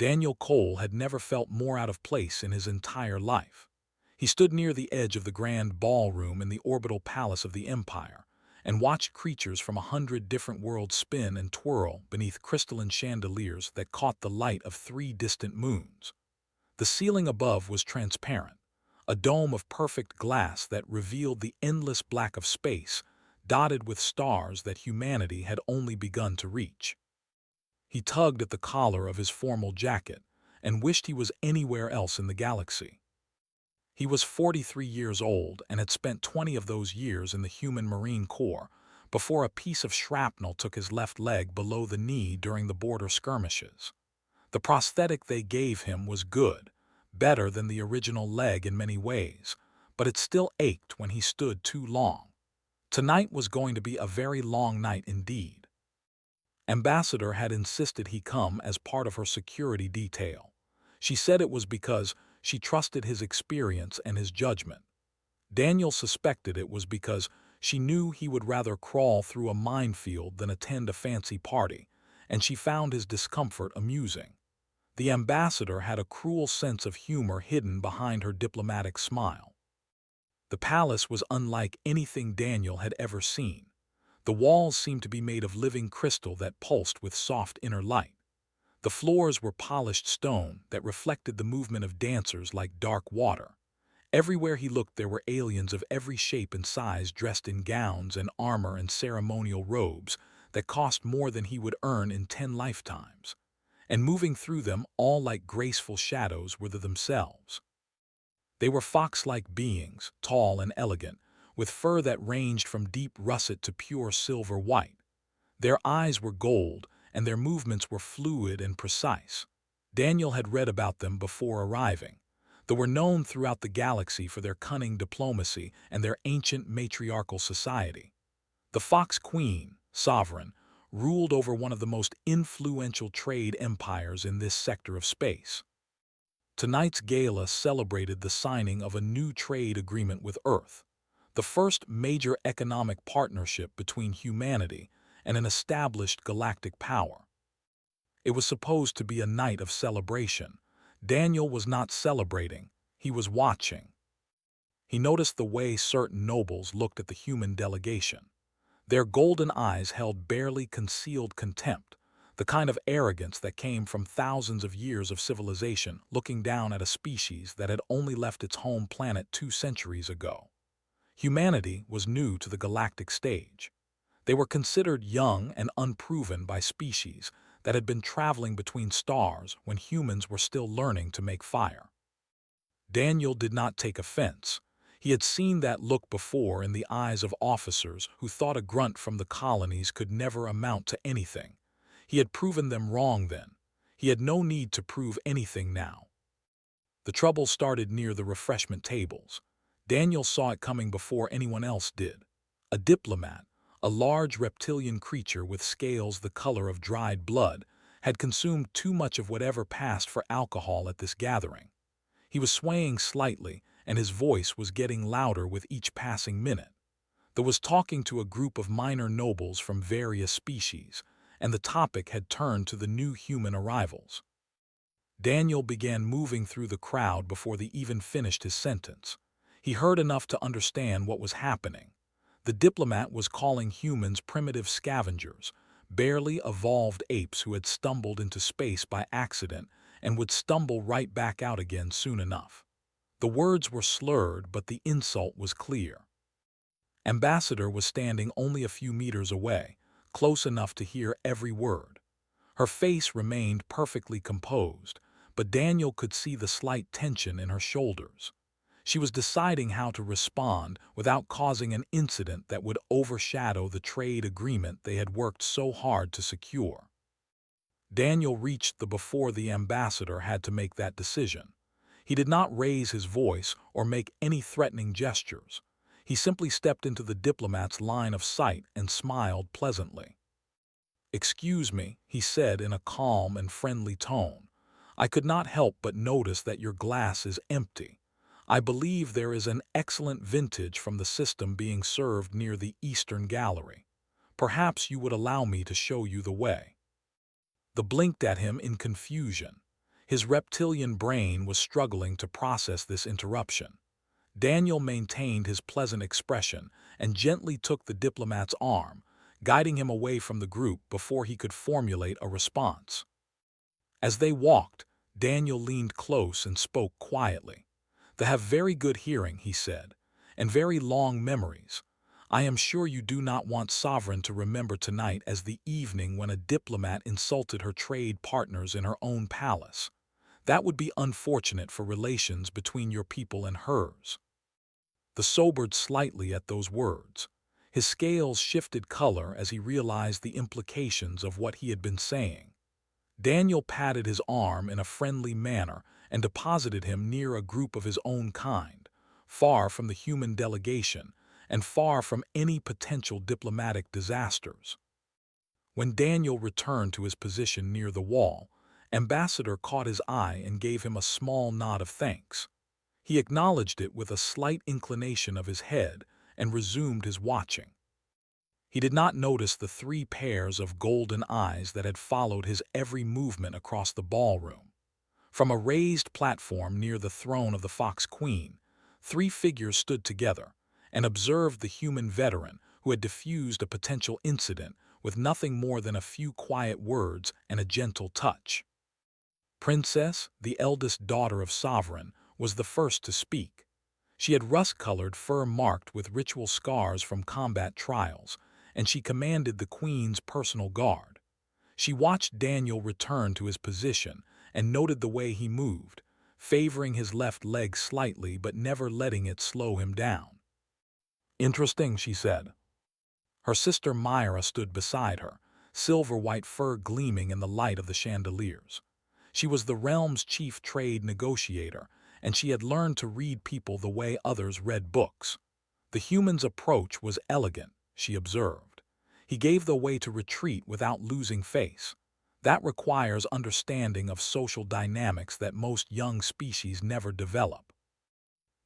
Daniel Cole had never felt more out of place in his entire life. He stood near the edge of the grand ballroom in the orbital palace of the Empire and watched creatures from 100 different worlds spin and twirl beneath crystalline chandeliers that caught the light of 3 distant moons. The ceiling above was transparent, a dome of perfect glass that revealed the endless black of space, dotted with stars that humanity had only begun to reach. He tugged at the collar of his formal jacket and wished he was anywhere else in the galaxy. He was 43 years old and had spent 20 of those years in the human Marine Corps before a piece of shrapnel took his left leg below the knee during the border skirmishes. The prosthetic they gave him was good, better than the original leg in many ways, but it still ached when he stood too long. Tonight was going to be a very long night indeed. Ambassador had insisted he come as part of her security detail. She said it was because she trusted his experience and his judgment. Daniel suspected it was because she knew he would rather crawl through a minefield than attend a fancy party, and she found his discomfort amusing. The ambassador had a cruel sense of humor hidden behind her diplomatic smile. The palace was unlike anything Daniel had ever seen. The walls seemed to be made of living crystal that pulsed with soft inner light. The floors were polished stone that reflected the movement of dancers like dark water. Everywhere he looked there were aliens of every shape and size dressed in gowns and armor and ceremonial robes that cost more than he would earn in 10 lifetimes. And moving through them, all like graceful shadows, were themselves. They were fox-like beings, tall and elegant, with fur that ranged from deep russet to pure silver white. Their eyes were gold, and their movements were fluid and precise. Daniel had read about them before arriving. They were known throughout the galaxy for their cunning diplomacy and their ancient matriarchal society. The Fox Queen, sovereign, ruled over one of the most influential trade empires in this sector of space. Tonight's gala celebrated the signing of a new trade agreement with Earth, the first major economic partnership between humanity and an established galactic power. It was supposed to be a night of celebration. Daniel was not celebrating, he was watching. He noticed the way certain nobles looked at the human delegation. Their golden eyes held barely concealed contempt, the kind of arrogance that came from thousands of years of civilization looking down at a species that had only left its home planet 2 centuries ago. Humanity was new to the galactic stage. They were considered young and unproven by species that had been traveling between stars when humans were still learning to make fire. Daniel did not take offense. He had seen that look before in the eyes of officers who thought a grunt from the colonies could never amount to anything. He had proven them wrong then. He had no need to prove anything now. The trouble started near the refreshment tables. Daniel saw it coming before anyone else did. A diplomat, a large reptilian creature with scales the color of dried blood, had consumed too much of whatever passed for alcohol at this gathering. He was swaying slightly, and his voice was getting louder with each passing minute. There was talking to a group of minor nobles from various species, and the topic had turned to the new human arrivals. Daniel began moving through the crowd before they even finished his sentence. He heard enough to understand what was happening. The diplomat was calling humans primitive scavengers, barely evolved apes who had stumbled into space by accident and would stumble right back out again soon enough. The words were slurred, but the insult was clear. Ambassador was standing only a few meters away, close enough to hear every word. Her face remained perfectly composed, but Daniel could see the slight tension in her shoulders. She was deciding how to respond without causing an incident that would overshadow the trade agreement they had worked so hard to secure. Daniel reached before the ambassador had to make that decision. He did not raise his voice or make any threatening gestures. He simply stepped into the diplomat's line of sight and smiled pleasantly. "Excuse me," he said in a calm and friendly tone. "I could not help but notice that your glass is empty. I believe there is an excellent vintage from the system being served near the Eastern Gallery. Perhaps you would allow me to show you the way." The blinked at him in confusion. His reptilian brain was struggling to process this interruption. Daniel maintained his pleasant expression and gently took the diplomat's arm, guiding him away from the group before he could formulate a response. As they walked, Daniel leaned close and spoke quietly. "They have very good hearing," he said, "and very long memories. I am sure you do not want Sovereign to remember tonight as the evening when a diplomat insulted her trade partners in her own palace. That would be unfortunate for relations between your people and hers." The sobered slightly at those words. His scales shifted color as he realized the implications of what he had been saying. Daniel patted his arm in a friendly manner and deposited him near a group of his own kind, far from the human delegation and far from any potential diplomatic disasters. When Daniel returned to his position near the wall, Ambassador caught his eye and gave him a small nod of thanks. He acknowledged it with a slight inclination of his head and resumed his watching. He did not notice the 3 pairs of golden eyes that had followed his every movement across the ballroom. From a raised platform near the throne of the Fox Queen, 3 figures stood together and observed the human veteran who had diffused a potential incident with nothing more than a few quiet words and a gentle touch. Princess, the eldest daughter of Sovereign, was the first to speak. She had rust-colored fur marked with ritual scars from combat trials, and she commanded the Queen's personal guard. She watched Daniel return to his position and noted the way he moved, favoring his left leg slightly but never letting it slow him down. "Interesting," she said. Her sister Myra stood beside her, silver-white fur gleaming in the light of the chandeliers. She was the realm's chief trade negotiator, and she had learned to read people the way others read books. The human's approach was elegant, she observed. He gave the way to retreat without losing face. That requires understanding of social dynamics that most young species never develop.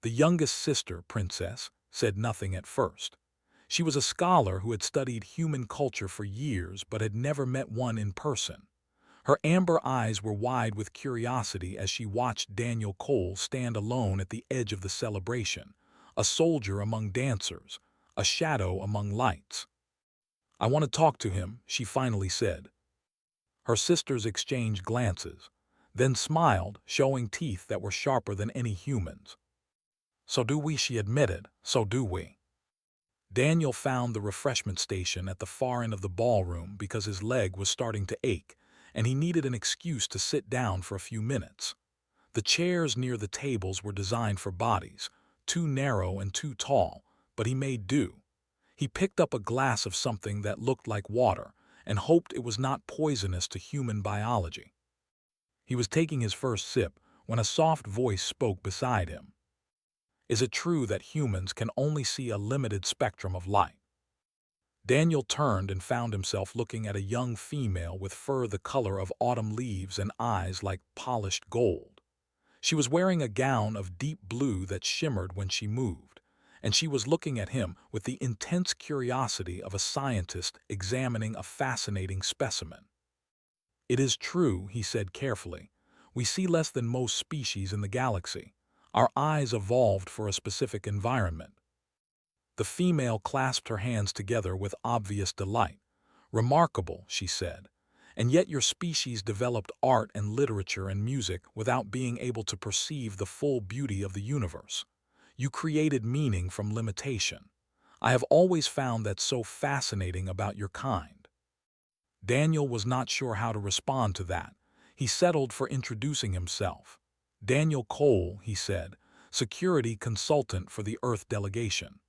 The youngest sister, Princess, said nothing at first. She was a scholar who had studied human culture for years but had never met one in person. Her amber eyes were wide with curiosity as she watched Daniel Cole stand alone at the edge of the celebration, a soldier among dancers, a shadow among lights. "I want to talk to him," she finally said. Her sisters exchanged glances, then smiled, showing teeth that were sharper than any human's. "So do we," she admitted, "so do we." Daniel found the refreshment station at the far end of the ballroom because his leg was starting to ache, and he needed an excuse to sit down for a few minutes. The chairs near the tables were designed for bodies, too narrow and too tall, but he made do. He picked up a glass of something that looked like water and hoped it was not poisonous to human biology. He was taking his first sip when a soft voice spoke beside him. "Is it true that humans can only see a limited spectrum of light?" Daniel turned and found himself looking at a young female with fur the color of autumn leaves and eyes like polished gold. She was wearing a gown of deep blue that shimmered when she moved, and she was looking at him with the intense curiosity of a scientist examining a fascinating specimen. "It is true," he said carefully. "We see less than most species in the galaxy. Our eyes evolved for a specific environment." The female clasped her hands together with obvious delight. "Remarkable," she said. "And yet your species developed art and literature and music without being able to perceive the full beauty of the universe. You created meaning from limitation. I have always found that so fascinating about your kind." Daniel was not sure how to respond to that. He settled for introducing himself. "Daniel Cole," he said, "security consultant for the Earth delegation."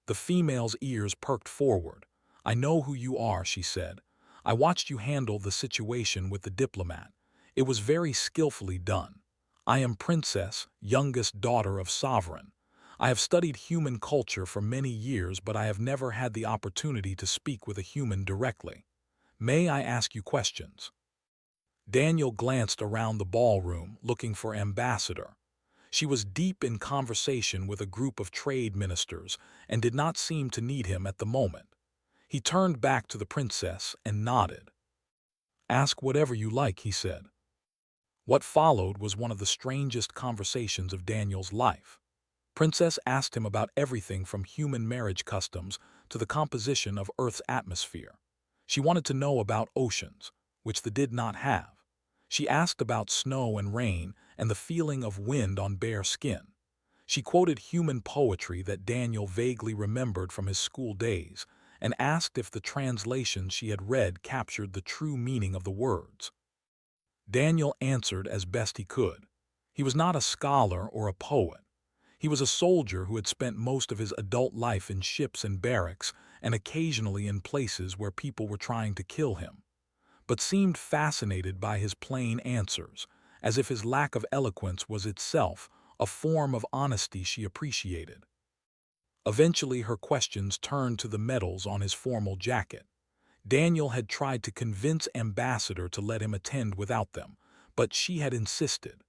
The female's ears perked forward. "I know who you are," she said. "I watched you handle the situation with the diplomat. It was very skillfully done. I am Princess, youngest daughter of Sovereign. I have studied human culture for many years, but I have never had the opportunity to speak with a human directly. May I ask you questions?" Daniel glanced around the ballroom, looking for Ambassador. She was deep in conversation with a group of trade ministers and did not seem to need him at the moment. He turned back to the princess and nodded. "Ask whatever you like," he said. What followed was one of the strangest conversations of Daniel's life. Princess asked him about everything from human marriage customs to the composition of Earth's atmosphere. She wanted to know about oceans, which they did not have. She asked about snow and rain and the feeling of wind on bare skin. She quoted human poetry that Daniel vaguely remembered from his school days and asked if the translations she had read captured the true meaning of the words. Daniel answered as best he could. He was not a scholar or a poet. He was a soldier who had spent most of his adult life in ships and barracks and occasionally in places where people were trying to kill him, but seemed fascinated by his plain answers, as if his lack of eloquence was itself a form of honesty she appreciated. Eventually her questions turned to the medals on his formal jacket. Daniel had tried to convince Ambassador to let him attend without them, but she had insisted.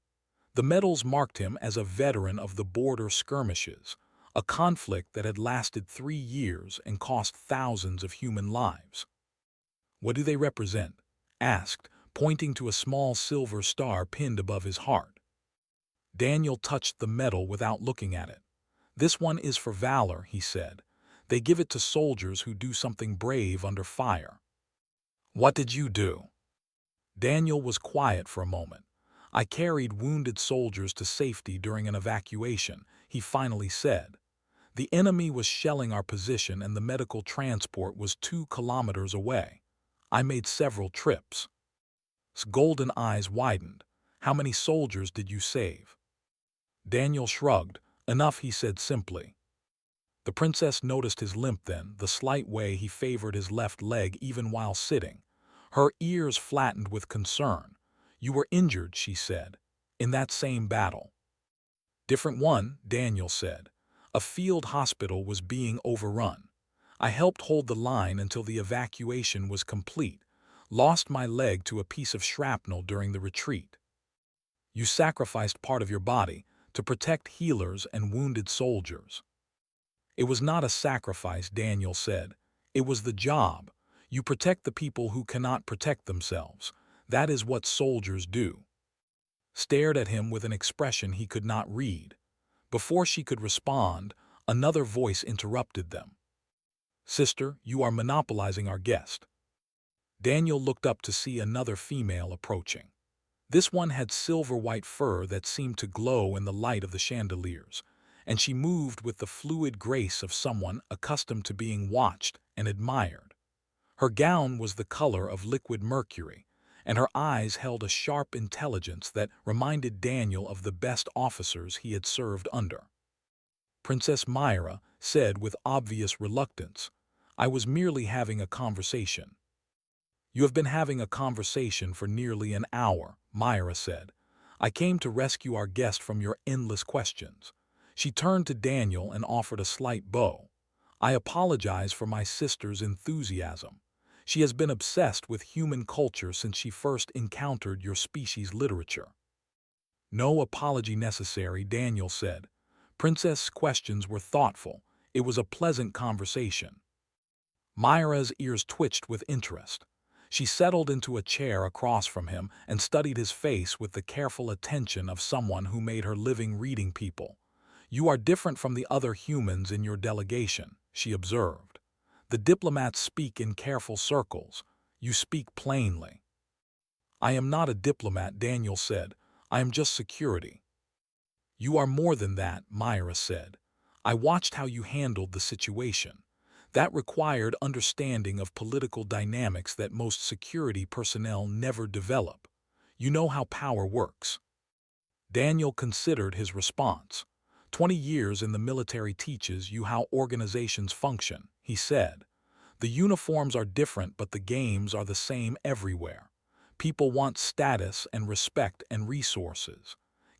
The medals marked him as a veteran of the border skirmishes, a conflict that had lasted 3 years and cost thousands of human lives. "What do they represent?" asked, pointing to a small silver star pinned above his heart. Daniel touched the medal without looking at it. "This one is for valor," he said. "They give it to soldiers who do something brave under fire." "What did you do?" Daniel was quiet for a moment. "I carried wounded soldiers to safety during an evacuation," he finally said. "The enemy was shelling our position and the medical transport was 2 kilometers away. I made several trips." His golden eyes widened. "How many soldiers did you save?" Daniel shrugged. "Enough," he said simply. The princess noticed his limp then, the slight way he favored his left leg even while sitting. Her ears flattened with concern. "You were injured," she said, "in that same battle." "Different one," Daniel said. "A field hospital was being overrun. I helped hold the line until the evacuation was complete, lost my leg to a piece of shrapnel during the retreat." "You sacrificed part of your body to protect healers and wounded soldiers." "It was not a sacrifice," Daniel said. "It was the job. You protect the people who cannot protect themselves. That is what soldiers do." Stared at him with an expression he could not read. Before she could respond, another voice interrupted them. "Sister, you are monopolizing our guest." Daniel looked up to see another female approaching. This one had silver-white fur that seemed to glow in the light of the chandeliers, and she moved with the fluid grace of someone accustomed to being watched and admired. Her gown was the color of liquid mercury, and her eyes held a sharp intelligence that reminded Daniel of the best officers he had served under. Princess Myra said with obvious reluctance, "I was merely having a conversation." "You have been having a conversation for nearly an hour," Myra said. "I came to rescue our guest from your endless questions." She turned to Daniel and offered a slight bow. "I apologize for my sister's enthusiasm. She has been obsessed with human culture since she first encountered your species' literature." "No apology necessary," Daniel said. "Princess' questions were thoughtful. It was a pleasant conversation." Myra's ears twitched with interest. She settled into a chair across from him and studied his face with the careful attention of someone who made her living reading people. "You are different from the other humans in your delegation," she observed. "The diplomats speak in careful circles. You speak plainly." "I am not a diplomat," Daniel said. "I am just security." "You are more than that," Myra said. "I watched how you handled the situation. That required understanding of political dynamics that most security personnel never develop. You know how power works." Daniel considered his response. 20 years in the military teaches you how organizations function," he said. "The uniforms are different, but the games are the same everywhere. People want status and respect and resources.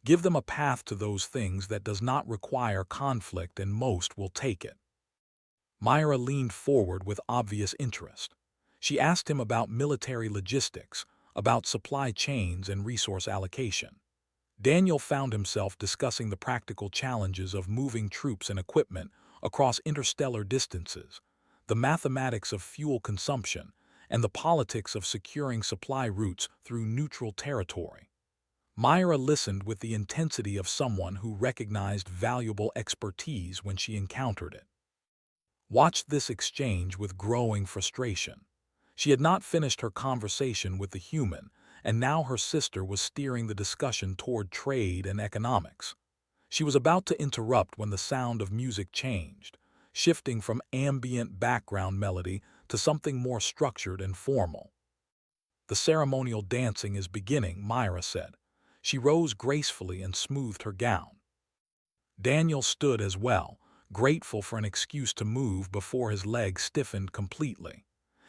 Give them a path to those things that does not require conflict, and most will take it." Myra leaned forward with obvious interest. She asked him about military logistics, about supply chains and resource allocation. Daniel found himself discussing the practical challenges of moving troops and equipment across interstellar distances, the mathematics of fuel consumption, and the politics of securing supply routes through neutral territory. Myra listened with the intensity of someone who recognized valuable expertise when she encountered it. Watched this exchange with growing frustration. She had not finished her conversation with the human, and now her sister was steering the discussion toward trade and economics. She was about to interrupt when the sound of music changed, shifting from ambient background melody to something more structured and formal. "The ceremonial dancing is beginning," Myra said. She rose gracefully and smoothed her gown. Daniel stood as well, grateful for an excuse to move before his legs stiffened completely.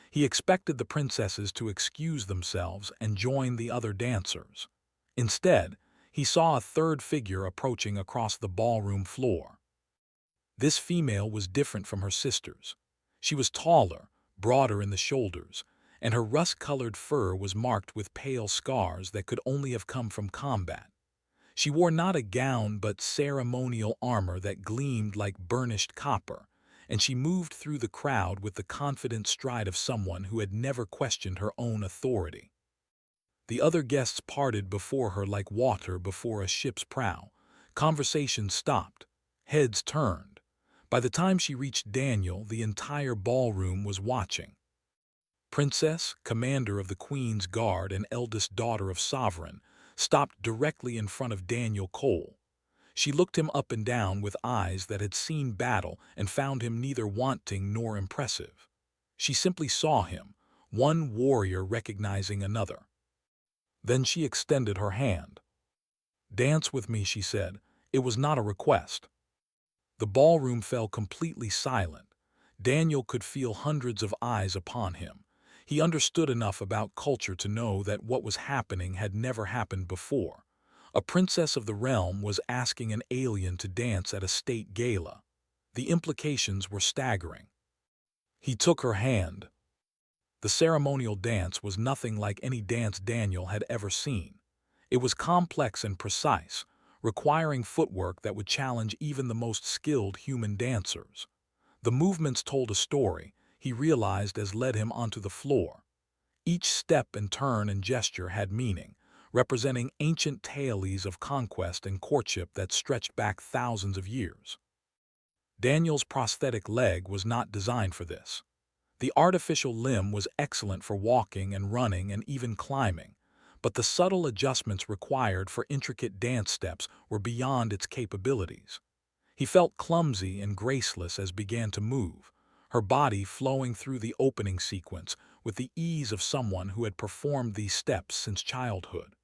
He expected the princesses to excuse themselves and join the other dancers. Instead, he saw a third figure approaching across the ballroom floor. This female was different from her sisters. She was taller, broader in the shoulders, and her rust-colored fur was marked with pale scars that could only have come from combat. She wore not a gown but ceremonial armor that gleamed like burnished copper, and she moved through the crowd with the confident stride of someone who had never questioned her own authority. The other guests parted before her like water before a ship's prow. Conversation stopped. Heads turned. By the time she reached Daniel, the entire ballroom was watching. Princess, commander of the Queen's Guard and eldest daughter of Sovereign, stopped directly in front of Daniel Cole. She looked him up and down with eyes that had seen battle and found him neither wanting nor impressive. She simply saw him, one warrior recognizing another. Then she extended her hand. "Dance with me," she said. It was not a request. The ballroom fell completely silent. Daniel could feel hundreds of eyes upon him. He understood enough about culture to know that what was happening had never happened before. A princess of the realm was asking an alien to dance at a state gala. The implications were staggering. He took her hand. The ceremonial dance was nothing like any dance Daniel had ever seen. It was complex and precise, requiring footwork that would challenge even the most skilled human dancers. The movements told a story, he realized as led him onto the floor. Each step and turn and gesture had meaning, representing ancient tales of conquest and courtship that stretched back thousands of years. Daniel's prosthetic leg was not designed for this. The artificial limb was excellent for walking and running and even climbing, but the subtle adjustments required for intricate dance steps were beyond its capabilities. He felt clumsy and graceless as began to move, her body flowing through the opening sequence with the ease of someone who had performed these steps since childhood.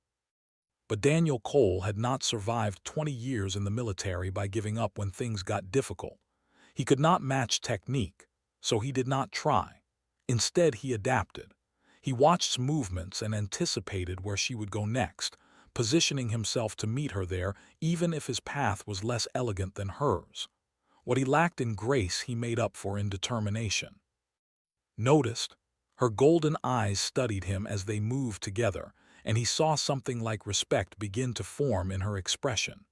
But Daniel Cole had not survived 20 years in the military by giving up when things got difficult. He could not match technique, so he did not try. Instead, he adapted. He watched movements and anticipated where she would go next, positioning himself to meet her there even if his path was less elegant than hers. What he lacked in grace he made up for in determination. Noticed, her golden eyes studied him as they moved together, and he saw something like respect begin to form in her expression.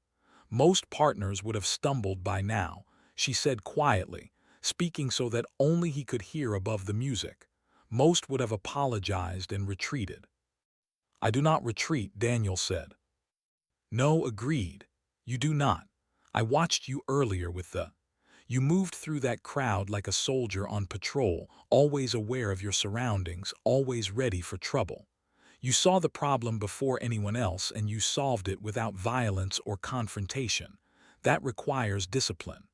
"Most partners would have stumbled by now," she said quietly, speaking so that only he could hear above the music. "Most would have apologized and retreated." "I do not retreat," Daniel said. "No, agreed. You do not. I watched you earlier with the... You moved through that crowd like a soldier on patrol, always aware of your surroundings, always ready for trouble. You saw the problem before anyone else and you solved it without violence or confrontation. That requires discipline."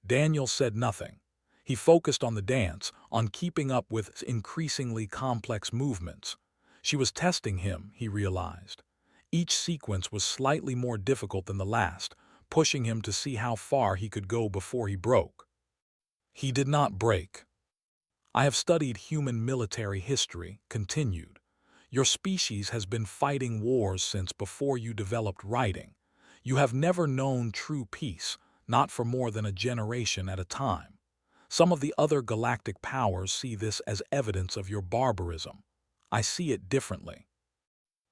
Daniel said nothing. He focused on the dance, on keeping up with increasingly complex movements. She was testing him, he realized. Each sequence was slightly more difficult than the last, pushing him to see how far he could go before he broke. He did not break. "I have studied human military history," continued. "Your species has been fighting wars since before you developed writing. You have never known true peace, not for more than a generation at a time. Some of the other galactic powers see this as evidence of your barbarism. I see it differently."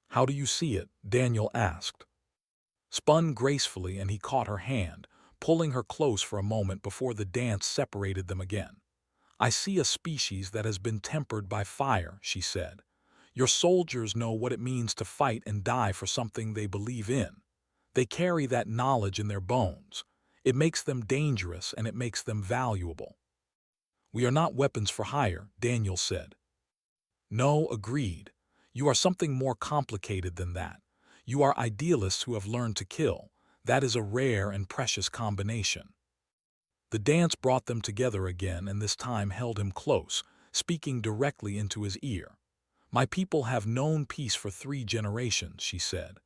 "How do you see it?" Daniel asked. Spun gracefully, and he caught her hand, pulling her close for a moment before the dance separated them again. "I see a species that has been tempered by fire," she said. Your soldiers know what it means to fight and die for something they believe in. They carry that knowledge in their bones. It makes them dangerous and it makes them valuable. We are not weapons for hire, Daniel said. No, agreed. You are something more complicated than that. You are idealists who have learned to kill. That is a rare and precious combination. The dance brought them together again and this time held him close, speaking directly into his ear. My people have known peace for 3 generations, she said.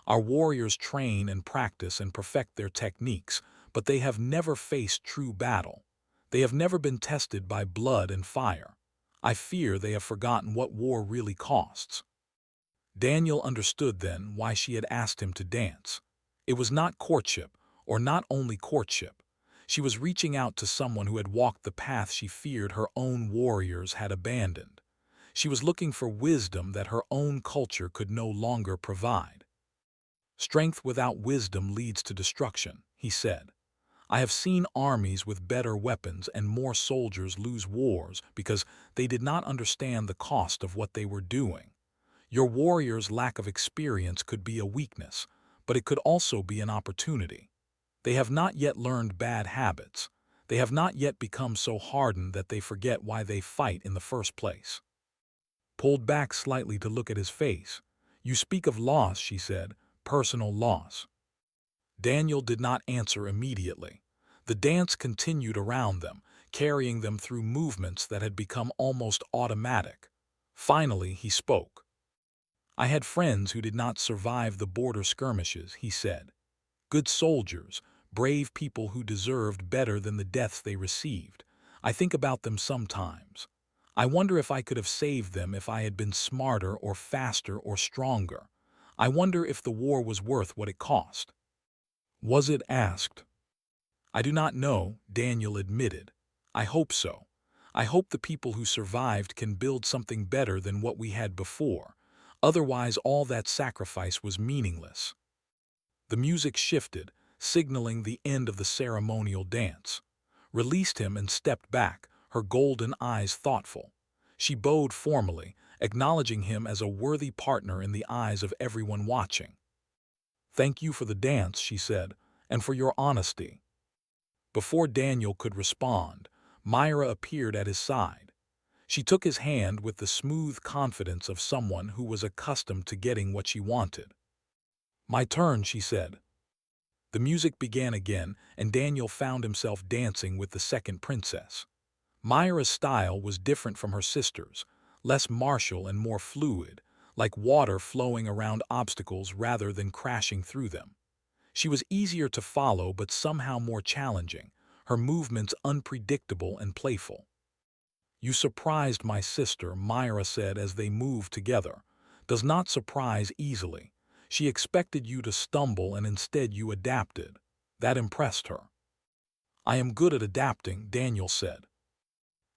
Our warriors train and practice and perfect their techniques, but they have never faced true battle. They have never been tested by blood and fire. I fear they have forgotten what war really costs. Daniel understood then why she had asked him to dance. It was not courtship, or not only courtship. She was reaching out to someone who had walked the path she feared her own warriors had abandoned. She was looking for wisdom that her own culture could no longer provide. Strength without wisdom leads to destruction, he said. I have seen armies with better weapons and more soldiers lose wars because they did not understand the cost of what they were doing. Your warriors' lack of experience could be a weakness, but it could also be an opportunity. They have not yet learned bad habits. They have not yet become so hardened that they forget why they fight in the first place. Pulled back slightly to look at his face. You speak of loss, she said, personal loss. Daniel did not answer immediately. The dance continued around them, carrying them through movements that had become almost automatic. Finally, he spoke. I had friends who did not survive the border skirmishes, he said. Good soldiers, brave people who deserved better than the deaths they received. I think about them sometimes. I wonder if I could have saved them if I had been smarter or faster or stronger. I wonder if the war was worth what it cost. Was it asked? I do not know, Daniel admitted. I hope so. I hope the people who survived can build something better than what we had before. Otherwise, all that sacrifice was meaningless. The music shifted, signaling the end of the ceremonial dance. Released him and stepped back, her golden eyes thoughtful. She bowed formally, acknowledging him as a worthy partner in the eyes of everyone watching. Thank you for the dance, she said, and for your honesty. Before Daniel could respond, Myra appeared at his side. She took his hand with the smooth confidence of someone who was accustomed to getting what she wanted. My turn, she said. The music began again, and Daniel found himself dancing with the second princess. Myra's style was different from her sister's, less martial and more fluid, like water flowing around obstacles rather than crashing through them. She was easier to follow but somehow more challenging, her movements unpredictable and playful. You surprised my sister, Myra said as they moved together. Does not surprise easily. She expected you to stumble and instead you adapted. That impressed her. I am good at adapting, Daniel said.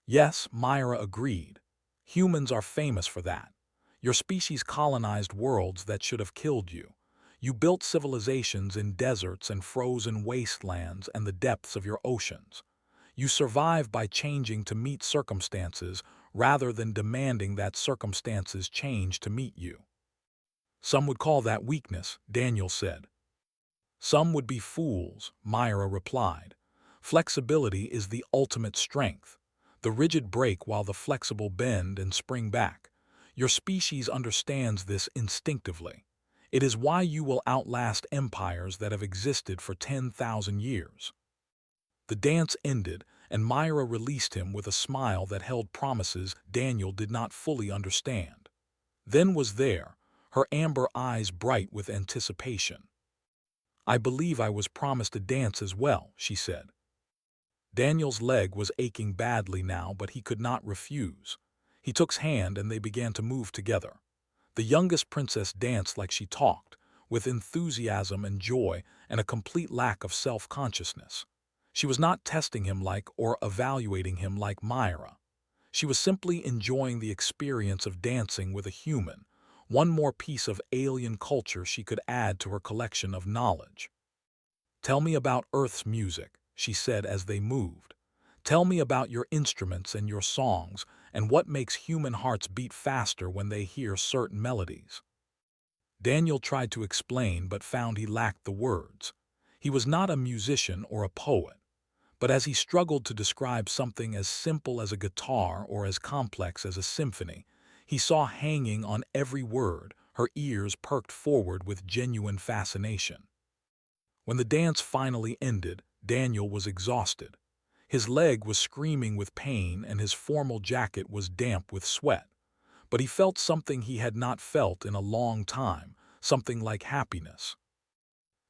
Yes, Myra agreed. Humans are famous for that. Your species colonized worlds that should have killed you. You built civilizations in deserts and frozen wastelands and the depths of your oceans. You survive by changing to meet circumstances rather than demanding that circumstances change to meet you. Some would call that weakness, Daniel said. Some would be fools, Myra replied. Flexibility is the ultimate strength. The rigid break while the flexible bend and spring back. Your species understands this instinctively. It is why you will outlast empires that have existed for 10,000 years. The dance ended, and Myra released him with a smile that held promises Daniel did not fully understand. Then was there, her amber eyes bright with anticipation. I believe I was promised a dance as well, she said. Daniel's leg was aching badly now, but he could not refuse. He took his hand and they began to move together. The youngest princess danced like she talked, with enthusiasm and joy and a complete lack of self-consciousness. She was not testing him like or evaluating him like Myra. She was simply enjoying the experience of dancing with a human, one more piece of alien culture she could add to her collection of knowledge. Tell me about Earth's music, she said as they moved. Tell me about your instruments and your songs, and what makes human hearts beat faster when they hear certain melodies. Daniel tried to explain but found he lacked the words. He was not a musician or a poet, but as he struggled to describe something as simple as a guitar or as complex as a symphony, he saw hanging on every word, her ears perked forward with genuine fascination. When the dance finally ended, Daniel was exhausted. His leg was screaming with pain and his formal jacket was damp with sweat. But he felt something he had not felt in a long time, something like happiness.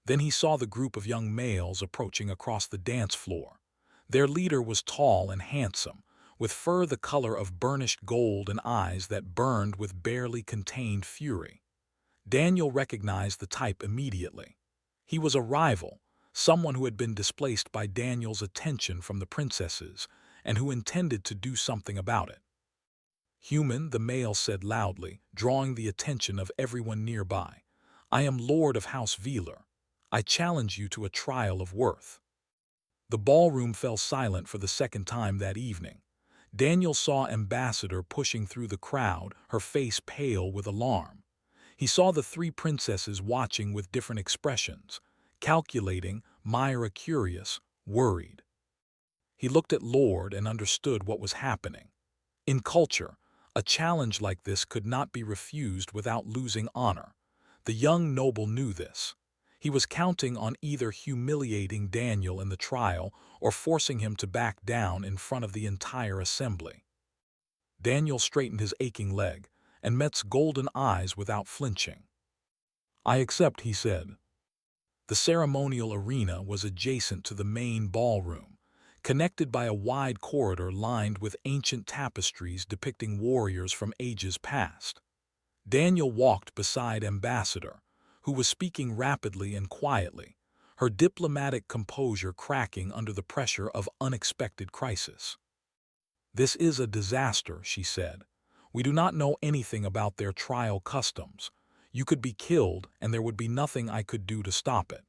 Then he saw the group of young males approaching across the dance floor. Their leader was tall and handsome, with fur the color of burnished gold and eyes that burned with barely contained fury. Daniel recognized the type immediately. He was a rival, someone who had been displaced by Daniel's attention from the princesses and who intended to do something about it. "Human," the male said loudly, drawing the attention of everyone nearby. "I am Lord of House Velar. I challenge you to a trial of worth." The ballroom fell silent for the second time that evening. Daniel saw Ambassador pushing through the crowd, her face pale with alarm. He saw the three princesses watching with different expressions, calculating, Myra curious, worried. He looked at Lord and understood what was happening. In culture, a challenge like this could not be refused without losing honor. The young noble knew this. He was counting on either humiliating Daniel in the trial or forcing him to back down in front of the entire assembly. Daniel straightened his aching leg and met's golden eyes without flinching. "I accept," he said. The ceremonial arena was adjacent to the main ballroom, connected by a wide corridor lined with ancient tapestries depicting warriors from ages past. Daniel walked beside Ambassador, who was speaking rapidly and quietly, her diplomatic composure cracking under the pressure of unexpected crisis. "This is a disaster," she said. "We do not know anything about their trial customs. You could be killed, and there would be nothing I could do to stop it."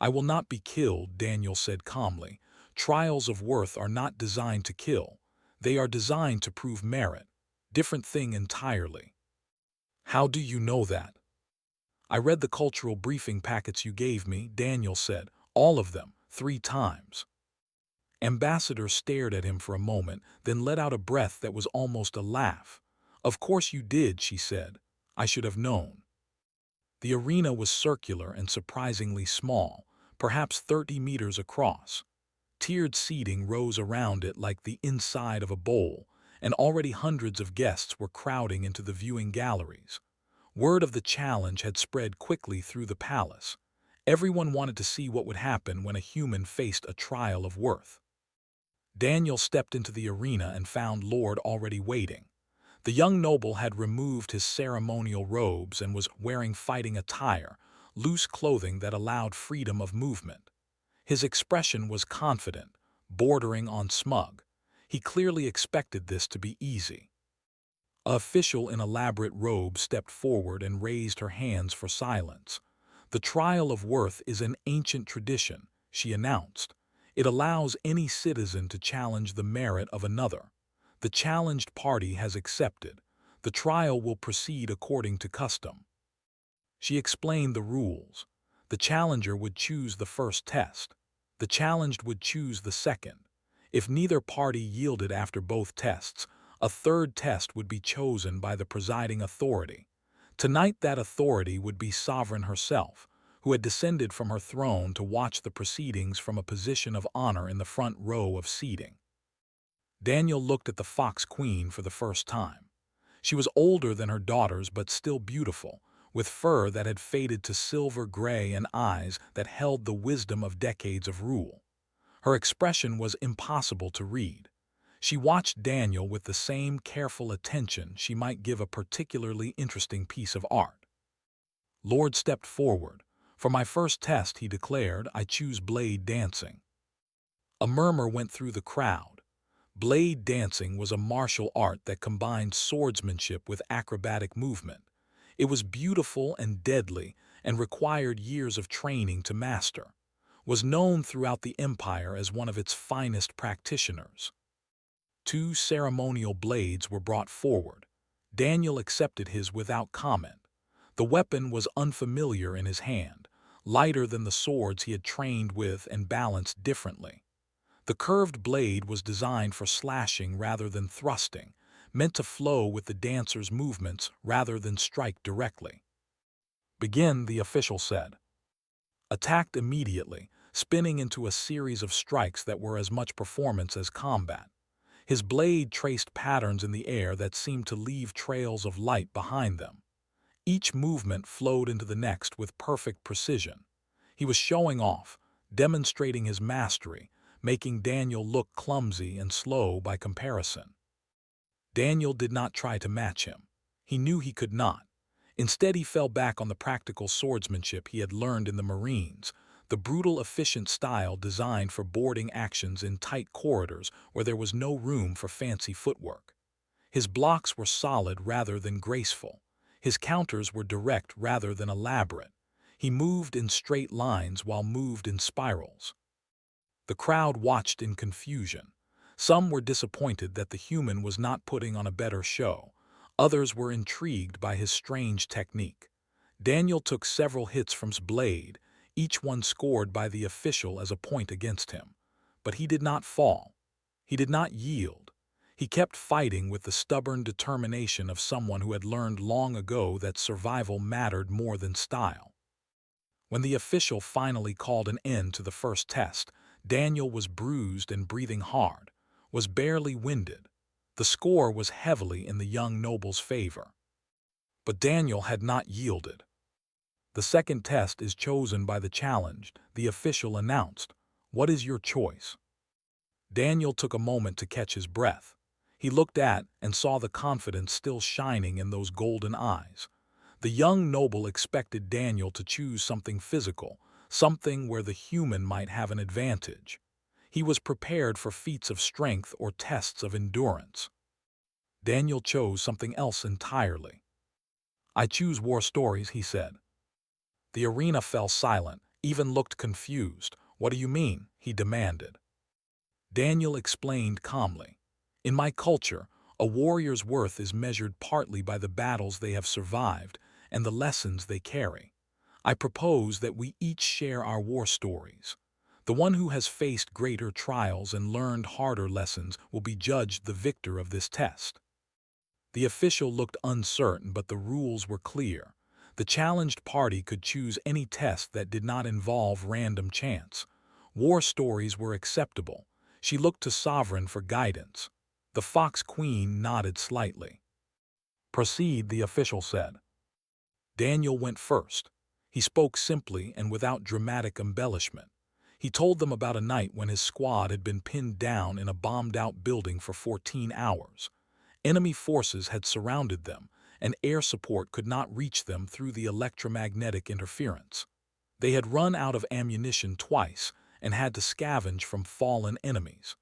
"I will not be killed," Daniel said calmly. "Trials of worth are not designed to kill. They are designed to prove merit. Different thing entirely." "How do you know that?" "I read the cultural briefing packets you gave me," Daniel said. "All of them, 3 times. Ambassador stared at him for a moment, then let out a breath that was almost a laugh. "Of course you did," she said. "I should have known." The arena was circular and surprisingly small, perhaps 30 meters across. Tiered seating rose around it like the inside of a bowl, and already hundreds of guests were crowding into the viewing galleries. Word of the challenge had spread quickly through the palace. Everyone wanted to see what would happen when a human faced a trial of worth. Daniel stepped into the arena and found Lord already waiting. The young noble had removed his ceremonial robes and was wearing fighting attire, loose clothing that allowed freedom of movement. His expression was confident, bordering on smug. He clearly expected this to be easy. An official in elaborate robes stepped forward and raised her hands for silence. "The trial of worth is an ancient tradition," she announced. "It allows any citizen to challenge the merit of another. The challenged party has accepted. The trial will proceed according to custom." She explained the rules. The challenger would choose the first test. The challenged would choose the second. If neither party yielded after both tests, a third test would be chosen by the presiding authority. Tonight that authority would be Sovereign herself, who had descended from her throne to watch the proceedings from a position of honor in the front row of seating. Daniel looked at the Fox Queen for the first time. She was older than her daughters but still beautiful, with fur that had faded to silver gray and eyes that held the wisdom of decades of rule. Her expression was impossible to read. She watched Daniel with the same careful attention she might give a particularly interesting piece of art. Lord stepped forward. "For my first test," he declared, "I choose blade dancing." A murmur went through the crowd. Blade dancing was a martial art that combined swordsmanship with acrobatic movement. It was beautiful and deadly and required years of training to master. Was known throughout the empire as one of its finest practitioners. 2 ceremonial blades were brought forward. Daniel accepted his without comment. The weapon was unfamiliar in his hand, lighter than the swords he had trained with and balanced differently. The curved blade was designed for slashing rather than thrusting, meant to flow with the dancer's movements rather than strike directly. "Begin," the official said. Attacked immediately, spinning into a series of strikes that were as much performance as combat. His blade traced patterns in the air that seemed to leave trails of light behind them. Each movement flowed into the next with perfect precision. He was showing off, demonstrating his mastery, making Daniel look clumsy and slow by comparison. Daniel did not try to match him. He knew he could not. Instead, he fell back on the practical swordsmanship he had learned in the Marines, the brutal, efficient style designed for boarding actions in tight corridors where there was no room for fancy footwork. His blocks were solid rather than graceful. His counters were direct rather than elaborate. He moved in straight lines while moved in spirals. The crowd watched in confusion. Some were disappointed that the human was not putting on a better show. Others were intrigued by his strange technique. Daniel took several hits from his blade, each one scored by the official as a point against him. But he did not fall. He did not yield. He kept fighting with the stubborn determination of someone who had learned long ago that survival mattered more than style. When the official finally called an end to the first test, Daniel was bruised and breathing hard, was barely winded. The score was heavily in the young noble's favor. But Daniel had not yielded. "The second test is chosen by the challenged," the official announced. "What is your choice?" Daniel took a moment to catch his breath. He looked at and saw the confidence still shining in those golden eyes. The young noble expected Daniel to choose something physical, something where the human might have an advantage. He was prepared for feats of strength or tests of endurance. Daniel chose something else entirely. "I choose war stories," he said. The arena fell silent, even looked confused. "What do you mean?" he demanded. Daniel explained calmly. "In my culture, a warrior's worth is measured partly by the battles they have survived and the lessons they carry. I propose that we each share our war stories. The one who has faced greater trials and learned harder lessons will be judged the victor of this test." The official looked uncertain, but the rules were clear. The challenged party could choose any test that did not involve random chance. War stories were acceptable. She looked to Sovereign for guidance. The Fox Queen nodded slightly. "Proceed," the official said. Daniel went first. He spoke simply and without dramatic embellishment. He told them about a night when his squad had been pinned down in a bombed-out building for 14 hours. Enemy forces had surrounded them, and air support could not reach them through the electromagnetic interference. They had run out of ammunition twice and had to scavenge from fallen enemies.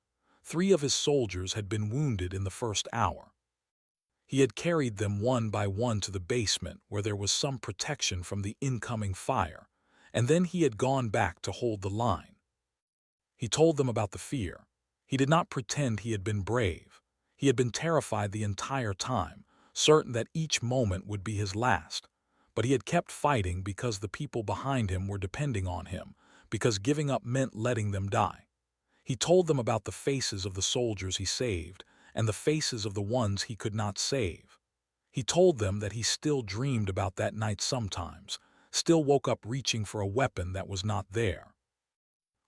3 of his soldiers had been wounded in the first hour. He had carried them one by one to the basement where there was some protection from the incoming fire, and then he had gone back to hold the line. He told them about the fear. He did not pretend he had been brave. He had been terrified the entire time, certain that each moment would be his last. But he had kept fighting because the people behind him were depending on him, because giving up meant letting them die. He told them about the faces of the soldiers he saved and the faces of the ones he could not save. He told them that he still dreamed about that night sometimes, still woke up reaching for a weapon that was not there.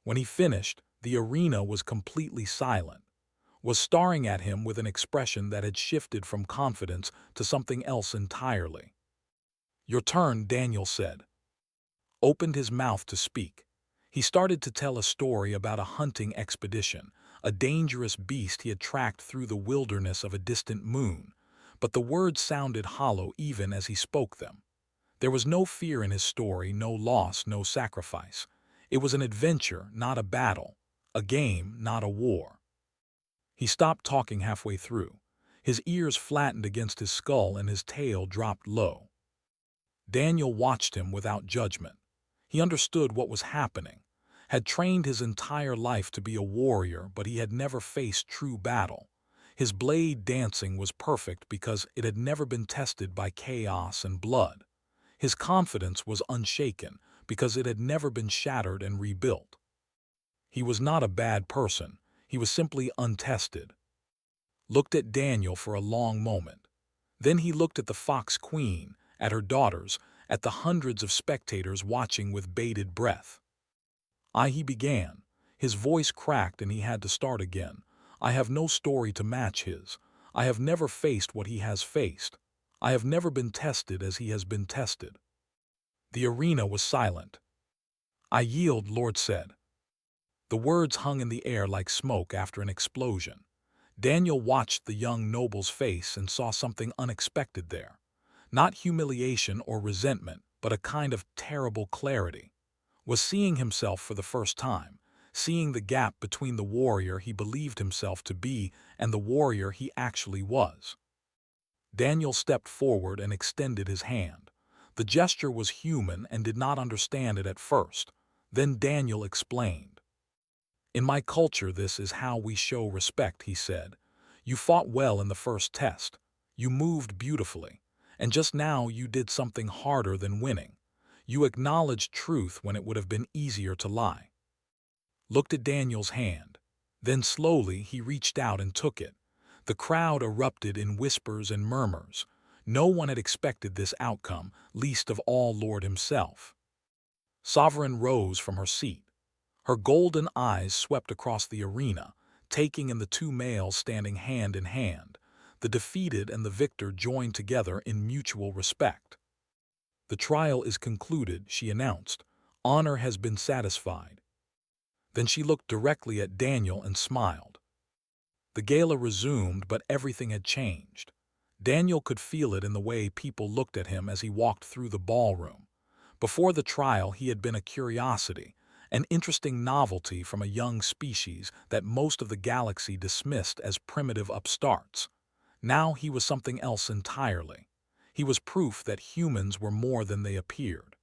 When he finished, the arena was completely silent, was staring at him with an expression that had shifted from confidence to something else entirely. "Your turn," Daniel said. Opened his mouth to speak. He started to tell a story about a hunting expedition, a dangerous beast he had tracked through the wilderness of a distant moon, but the words sounded hollow even as he spoke them. There was no fear in his story, no loss, no sacrifice. It was an adventure, not a battle, a game, not a war. He stopped talking halfway through. His ears flattened against his skull and his tail dropped low. Daniel watched him without judgment. He understood what was happening, had trained his entire life to be a warrior, but he had never faced true battle. His blade dancing was perfect because it had never been tested by chaos and blood. His confidence was unshaken because it had never been shattered and rebuilt. He was not a bad person, he was simply untested. Looked at Daniel for a long moment. Then he looked at the Fox Queen, at her daughters, at the hundreds of spectators watching with bated breath. He began. His voice cracked and he had to start again. I have no story to match his. I have never faced what he has faced. I have never been tested as he has been tested. The arena was silent. I yield, Lord said. The words hung in the air like smoke after an explosion. Daniel watched the young noble's face and saw something unexpected there. Not humiliation or resentment, but a kind of terrible clarity. Was seeing himself for the first time, seeing the gap between the warrior he believed himself to be and the warrior he actually was. Daniel stepped forward and extended his hand. The gesture was human and did not understand it at first. Then Daniel explained. In my culture, this is how we show respect, he said. You fought well in the first test. You moved beautifully. And just now you did something harder than winning. You acknowledged truth when it would have been easier to lie. Looked at Daniel's hand. Then slowly he reached out and took it. The crowd erupted in whispers and murmurs. No one had expected this outcome, least of all Lord himself. Sovereign rose from her seat. Her golden eyes swept across the arena, taking in the two males standing hand in hand. The defeated and the victor joined together in mutual respect. The trial is concluded, she announced. Honor has been satisfied. Then she looked directly at Daniel and smiled. The gala resumed, but everything had changed. Daniel could feel it in the way people looked at him as he walked through the ballroom. Before the trial, he had been a curiosity, an interesting novelty from a young species that most of the galaxy dismissed as primitive upstarts. Now he was something else entirely. He was proof that humans were more than they appeared.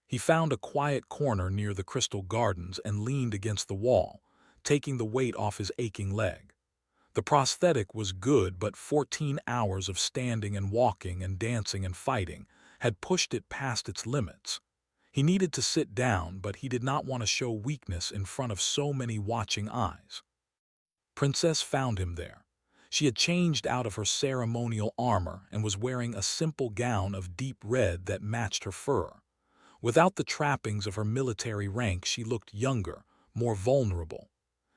He found a quiet corner near the crystal gardens and leaned against the wall, taking the weight off his aching leg. The prosthetic was good, but 14 hours of standing and walking and dancing and fighting had pushed it past its limits. He needed to sit down, but he did not want to show weakness in front of so many watching eyes. Princess found him there. She had changed out of her ceremonial armor and was wearing a simple gown of deep red that matched her fur. Without the trappings of her military rank, she looked younger, more vulnerable.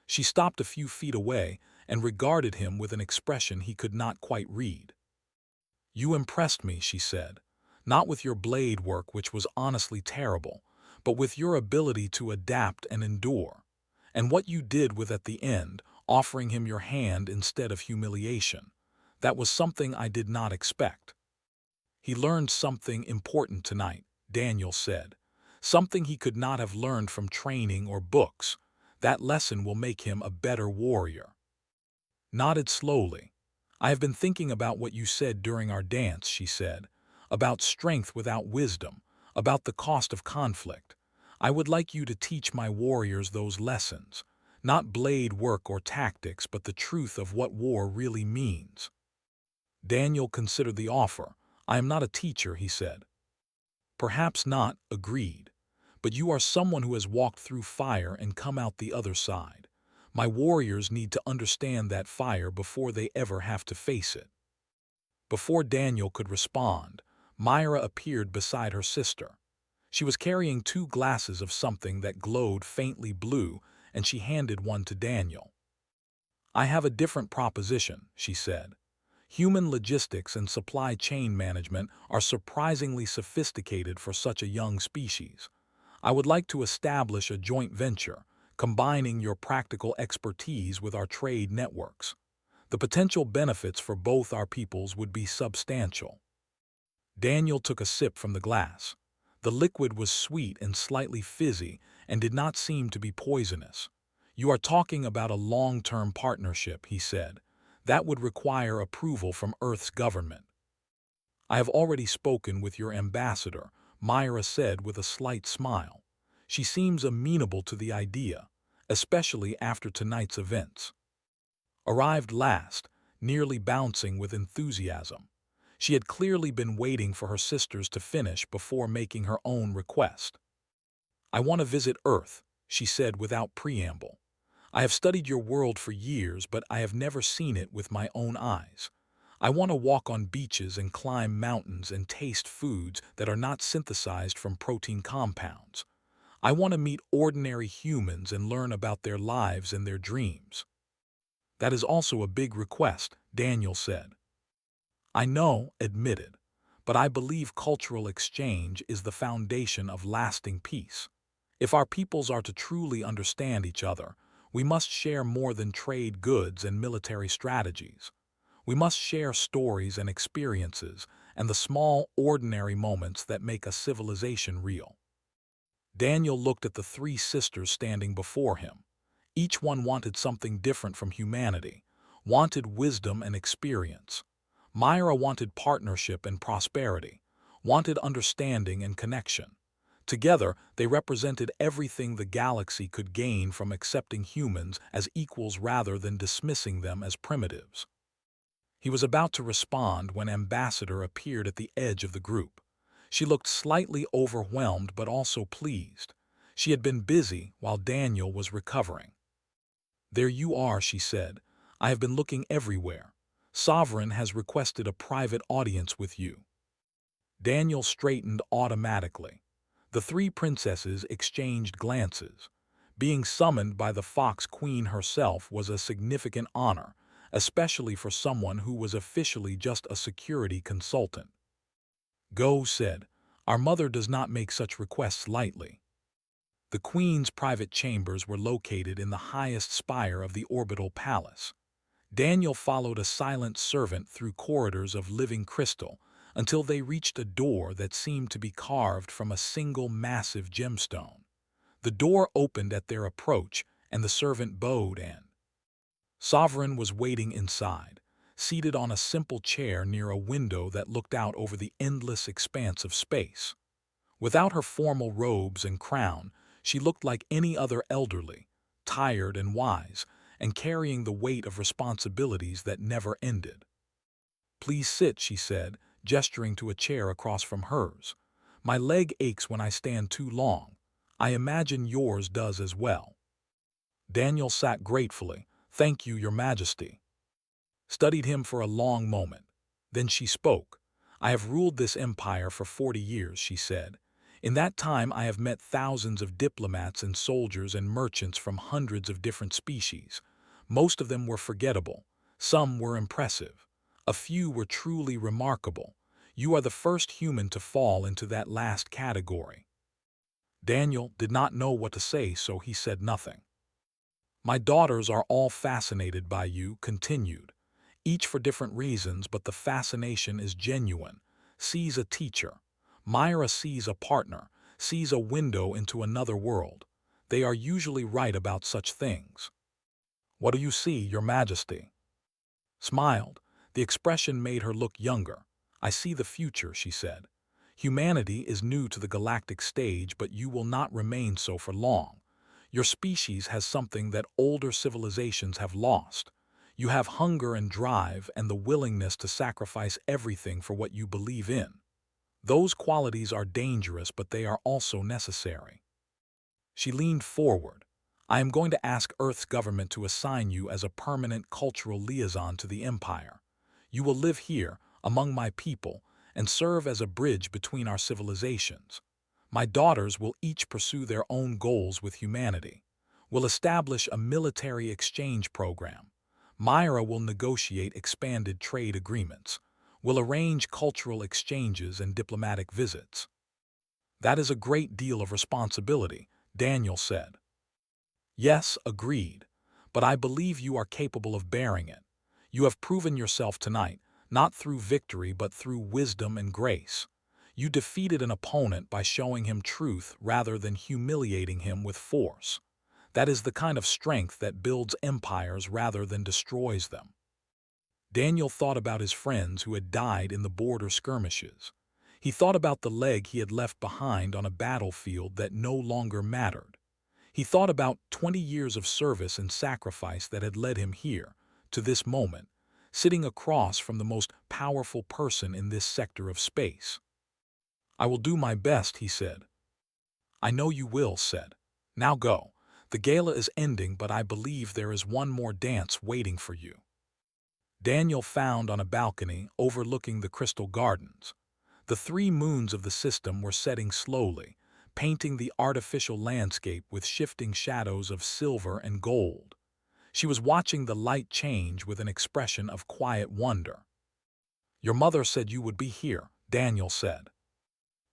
She stopped a few feet away and regarded him with an expression he could not quite read. You impressed me, she said, not with your blade work, which was honestly terrible, but with your ability to adapt and endure. And what you did with at the end, offering him your hand instead of humiliation. That was something I did not expect. He learned something important tonight, Daniel said. Something he could not have learned from training or books. That lesson will make him a better warrior. Nodded slowly. I have been thinking about what you said during our dance, she said. About strength without wisdom, about the cost of conflict. I would like you to teach my warriors those lessons. Not blade work or tactics, but the truth of what war really means. Daniel considered the offer. I am not a teacher, he said. Perhaps not, agreed. But you are someone who has walked through fire and come out the other side. My warriors need to understand that fire before they ever have to face it. Before Daniel could respond, Myra appeared beside her sister. She was carrying 2 glasses of something that glowed faintly blue, and she handed one to Daniel. I have a different proposition, she said. Human logistics and supply chain management are surprisingly sophisticated for such a young species. I would like to establish a joint venture, combining your practical expertise with our trade networks. The potential benefits for both our peoples would be substantial. Daniel took a sip from the glass. The liquid was sweet and slightly fizzy and did not seem to be poisonous. You are talking about a long-term partnership, he said. That would require approval from Earth's government. I have already spoken with your ambassador, Myra said with a slight smile. She seems amenable to the idea, especially after tonight's events. arrived last, nearly bouncing with enthusiasm. She had clearly been waiting for her sisters to finish before making her own request. "I want to visit Earth," she said without preamble. "I have studied your world for years, but I have never seen it with my own eyes. I want to walk on beaches and climb mountains and taste foods that are not synthesized from protein compounds. I want to meet ordinary humans and learn about their lives and their dreams." "That is also a big request," Daniel said. "I know," admitted, "but I believe cultural exchange is the foundation of lasting peace. If our peoples are to truly understand each other, we must share more than trade goods and military strategies. We must share stories and experiences and the small, ordinary moments that make a civilization real." Daniel looked at the three sisters standing before him. Each one wanted something different from humanity, wanted wisdom and experience. Myra wanted partnership and prosperity, wanted understanding and connection. Together, they represented everything the galaxy could gain from accepting humans as equals rather than dismissing them as primitives. He was about to respond when Ambassador appeared at the edge of the group. She looked slightly overwhelmed but also pleased. She had been busy while Daniel was recovering. "There you are," she said. "I have been looking everywhere. Sovereign has requested a private audience with you." Daniel straightened automatically. The three princesses exchanged glances. Being summoned by the Fox Queen herself was a significant honor, especially for someone who was officially just a security consultant. Go said, "Our mother does not make such requests lightly." The Queen's private chambers were located in the highest spire of the orbital palace. Daniel followed a silent servant through corridors of living crystal until they reached a door that seemed to be carved from a single massive gemstone. The door opened at their approach, and the servant bowed in. Sovereign was waiting inside, seated on a simple chair near a window that looked out over the endless expanse of space. Without her formal robes and crown, she looked like any other elderly, tired and wise, and carrying the weight of responsibilities that never ended. "Please sit," she said, gesturing to a chair across from hers. "My leg aches when I stand too long. I imagine yours does as well." Daniel sat gratefully. "Thank you, Your Majesty." Studied him for a long moment. Then she spoke. "I have ruled this empire for 40 years, she said. "In that time I have met thousands of diplomats and soldiers and merchants from hundreds of different species. Most of them were forgettable. Some were impressive. A few were truly remarkable. You are the first human to fall into that last category." Daniel did not know what to say, so he said nothing. "My daughters are all fascinated by you," continued. "Each for different reasons, but the fascination is genuine. Sees a teacher. Myra sees a partner, sees a window into another world. They are usually right about such things." "What do you see, Your Majesty?" Smiled. The expression made her look younger. "I see the future," she said. "Humanity is new to the galactic stage, but you will not remain so for long. Your species has something that older civilizations have lost. You have hunger and drive and the willingness to sacrifice everything for what you believe in. Those qualities are dangerous, but they are also necessary." She leaned forward. "I am going to ask Earth's government to assign you as a permanent cultural liaison to the Empire. You will live here, among my people, and serve as a bridge between our civilizations. My daughters will each pursue their own goals with humanity. We'll establish a military exchange program. Myra will negotiate expanded trade agreements. We'll arrange cultural exchanges and diplomatic visits." "That is a great deal of responsibility," Daniel said. "Yes," agreed, "but I believe you are capable of bearing it. You have proven yourself tonight, not through victory but through wisdom and grace. You defeated an opponent by showing him truth rather than humiliating him with force. That is the kind of strength that builds empires rather than destroys them." Daniel thought about his friends who had died in the border skirmishes. He thought about the leg he had left behind on a battlefield that no longer mattered. He thought about 20 years of service and sacrifice that had led him here, to this moment, sitting across from the most powerful person in this sector of space. "I will do my best," he said. "I know you will," said. "Now go. The gala is ending, but I believe there is one more dance waiting for you." Daniel found on a balcony overlooking the crystal gardens. The three moons of the system were setting slowly, painting the artificial landscape with shifting shadows of silver and gold. She was watching the light change with an expression of quiet wonder. "Your mother said you would be here," Daniel said.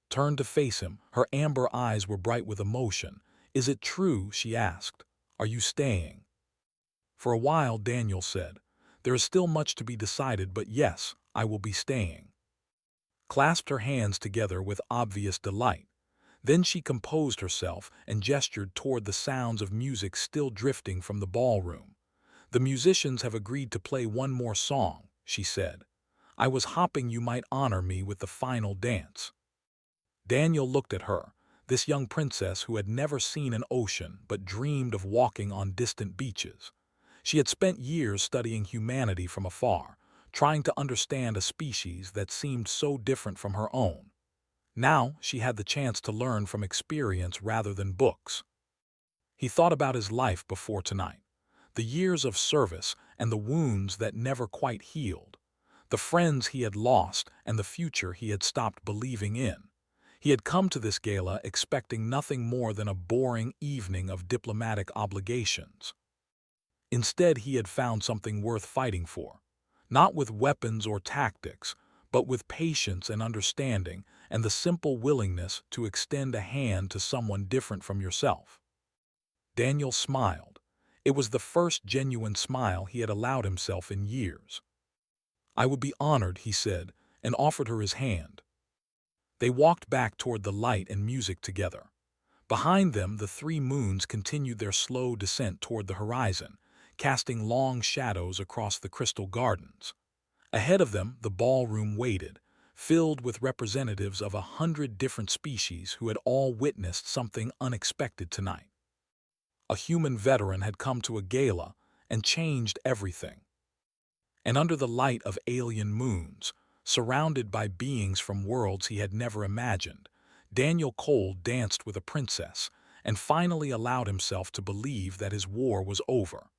Turned to face him, her amber eyes were bright with emotion. "Is it true?" she asked. "Are you staying?" For a while, Daniel said, "There is still much to be decided, but yes, I will be staying." Clasped her hands together with obvious delight. Then she composed herself and gestured toward the sounds of music still drifting from the ballroom. "The musicians have agreed to play one more song," she said. "I was hoping you might honor me with the final dance." Daniel looked at her, this young princess who had never seen an ocean but dreamed of walking on distant beaches. She had spent years studying humanity from afar, trying to understand a species that seemed so different from her own. Now she had the chance to learn from experience rather than books. He thought about his life before tonight, the years of service and the wounds that never quite healed, the friends he had lost and the future he had stopped believing in. He had come to this gala expecting nothing more than a boring evening of diplomatic obligations. Instead, he had found something worth fighting for, not with weapons or tactics, but with patience and understanding and the simple willingness to extend a hand to someone different from yourself. Daniel smiled. It was the first genuine smile he had allowed himself in years. "I would be honored," he said, and offered her his hand. They walked back toward the light and music together. Behind them, the three moons continued their slow descent toward the horizon, casting long shadows across the crystal gardens. Ahead of them, the ballroom waited, filled with representatives of 100 different species who had all witnessed something unexpected tonight. A human veteran had come to a gala and changed everything. And under the light of alien moons, surrounded by beings from worlds he had never imagined, Daniel Cole danced with a princess and finally allowed himself to believe that his war was over.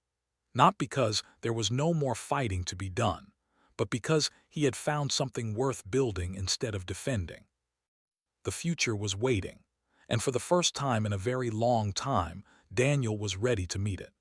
Not because there was no more fighting to be done, but because he had found something worth building instead of defending. The future was waiting, and for the first time in a very long time, Daniel was ready to meet it.